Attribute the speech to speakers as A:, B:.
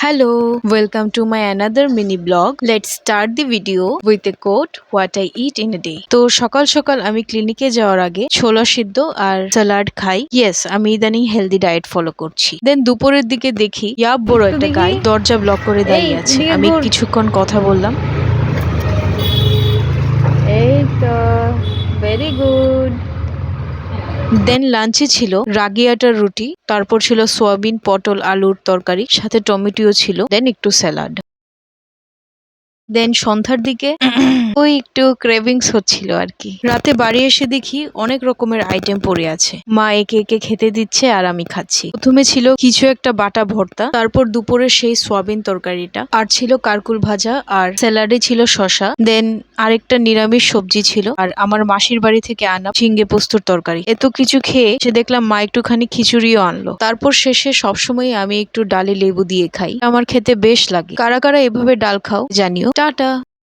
A: Hello, welcome to my another mini blog. Let's start the video with a quote what I eat in a day. তো সকাল সকাল আমি ক্লিনিকে যাওয়ার আগে ছোলা সিদ্ধ আর স্যালাড খাই। ইয়েস, আমি ইদানিং হেলদি ডায়েট ফলো করছি। দেন দুপুরের দিকে দেখি বড় একটা গাই দরজা ব্লক করে দাঁড়িয়ে আছে। আমি কিছুক্ষণ কথা বললাম। এই তো ভেরি গুড। দেন লাঞ্চে ছিল রাগি আটার রুটি, তারপর ছিল সোয়াবিন পটল আলুর তরকারি, সাথে টমেটোও ছিল, দেন একটু স্যালাড। দেন সন্ধ্যার দিকে ওই একটু ক্রেভিংস হচ্ছিল আর কি। রাতে বাড়ি এসে দেখি অনেক রকমের আইটেম পড়ে আছে, মা একে একে খেতে দিচ্ছে আর আমি খাচ্ছি। প্রথমে ছিল কিছু একটা বাটা ভর্তা, তারপর দুপুরে সেই সোয়াবিন তরকারিটা, আর ছিল কারকুল ভাজা, আর স্যালাডে ছিল শসা, দেন আরেকটা নিরামিষ সবজি ছিল, আর আমার মাসির বাড়ি থেকে আনা ঝিঙ্গে পোস্তর তরকারি। এত কিছু খেয়ে সে দেখলাম মা একটুখানি খিচুড়িও আনলো। তারপর শেষে সবসময় আমি একটু ডালে লেবু দিয়ে খাই, আমার খেতে বেশ লাগে। কারা কারা এভাবে ডাল খাও জানিও। টাটা।